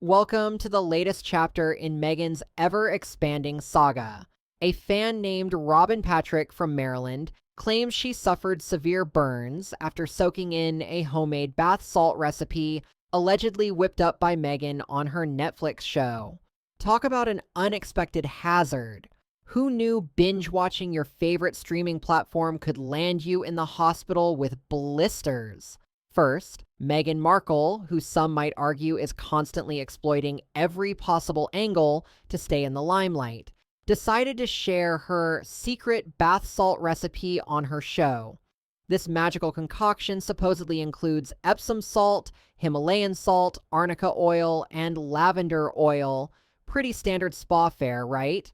Welcome to the latest chapter in Meghan's ever-expanding saga. A fan named Robin Patrick from Maryland claims she suffered severe burns after soaking in a homemade bath salt recipe allegedly whipped up by Meghan on her Netflix show. Talk about an unexpected hazard. Who knew binge watching your favorite streaming platform could land you in the hospital with blisters? First, Meghan Markle, who some might argue is constantly exploiting every possible angle to stay in the limelight, decided to share her secret bath salt recipe on her show. This magical concoction supposedly includes Epsom salt, Himalayan salt, arnica oil, and lavender oil. Pretty standard spa fare, right?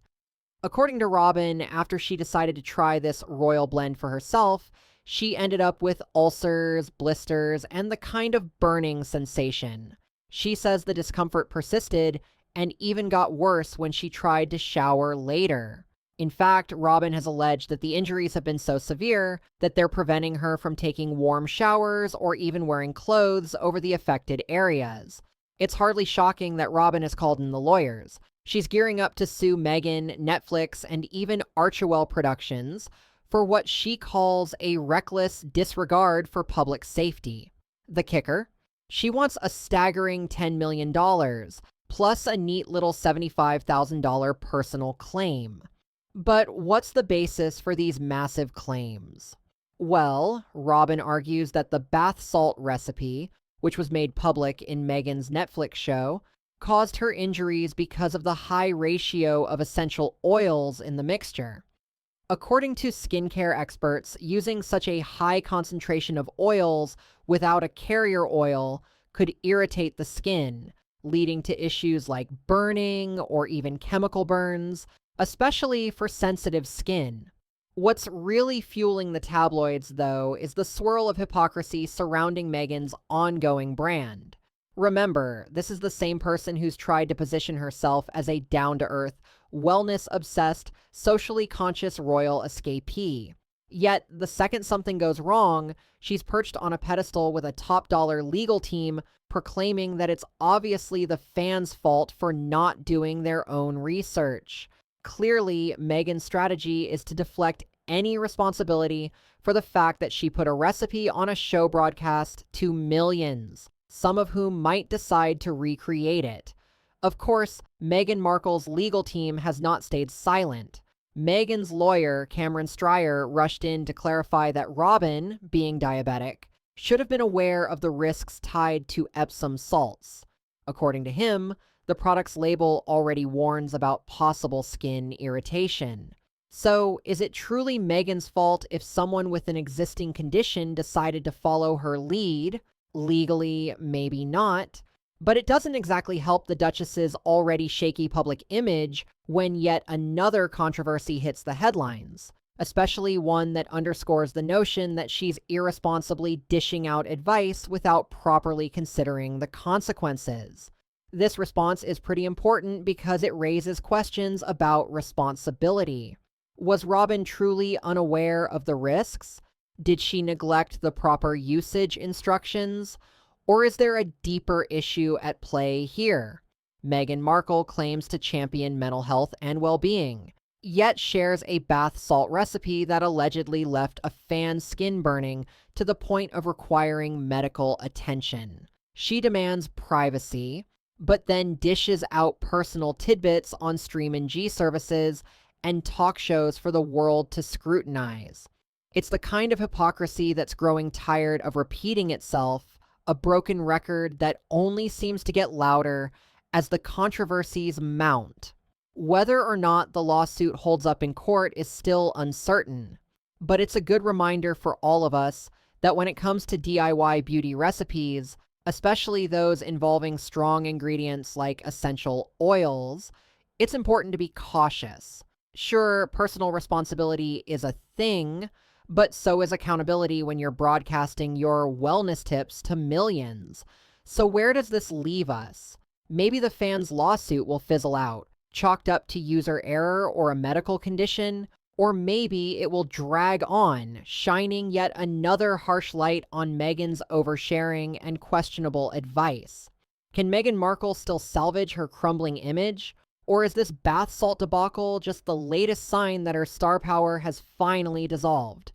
According to Robin, after she decided to try this royal blend for herself, she ended up with ulcers, blisters, and the kind of burning sensation. She says the discomfort persisted and even got worse when she tried to shower later. In fact, Robin has alleged that the injuries have been so severe that they're preventing her from taking warm showers or even wearing clothes over the affected areas. It's hardly shocking that Robin has called in the lawyers. She's gearing up to sue Meghan, Netflix, and even Archewell Productions for what she calls a reckless disregard for public safety. The kicker? She wants a staggering $10 million, plus a neat little $75,000 personal claim. But what's the basis for these massive claims? Well, Robin argues that the bath salt recipe, which was made public in Meghan's Netflix show, caused her injuries because of the high ratio of essential oils in the mixture. According to skincare experts, using such a high concentration of oils without a carrier oil could irritate the skin, leading to issues like burning or even chemical burns, especially for sensitive skin. What's really fueling the tabloids, though, is the swirl of hypocrisy surrounding Meghan's ongoing brand. Remember, this is the same person who's tried to position herself as a down-to-earth, wellness-obsessed, socially conscious royal escapee. Yet, the second something goes wrong, she's perched on a pedestal with a top-dollar legal team proclaiming that it's obviously the fans' fault for not doing their own research. Clearly, Meghan's strategy is to deflect any responsibility for the fact that she put a recipe on a show broadcast to millions, some of whom might decide to recreate it. Of course, Meghan Markle's legal team has not stayed silent. Meghan's lawyer, Cameron Stryer, rushed in to clarify that Robin, being diabetic, should have been aware of the risks tied to Epsom salts. According to him, the product's label already warns about possible skin irritation. So, is it truly Meghan's fault if someone with an existing condition decided to follow her lead? Legally, maybe not. But it doesn't exactly help the Duchess's already shaky public image when yet another controversy hits the headlines, especially one that underscores the notion that she's irresponsibly dishing out advice without properly considering the consequences. This response is pretty important because it raises questions about responsibility. Was Robin truly unaware of the risks? Did she neglect the proper usage instructions? Or is there a deeper issue at play here? Meghan Markle claims to champion mental health and well-being, yet shares a bath salt recipe that allegedly left a fan's skin burning to the point of requiring medical attention. She demands privacy, but then dishes out personal tidbits on stream-and-G services and talk shows for the world to scrutinize. It's the kind of hypocrisy that's growing tired of repeating itself, a broken record that only seems to get louder as the controversies mount. Whether or not the lawsuit holds up in court is still uncertain, but it's a good reminder for all of us that when it comes to DIY beauty recipes, especially those involving strong ingredients like essential oils, it's important to be cautious. Sure, personal responsibility is a thing, but so is accountability when you're broadcasting your wellness tips to millions. So where does this leave us? Maybe the fans' lawsuit will fizzle out, chalked up to user error or a medical condition, or maybe it will drag on, shining yet another harsh light on Meghan's oversharing and questionable advice. Can Meghan Markle still salvage her crumbling image? Or is this bath salt debacle just the latest sign that her star power has finally dissolved?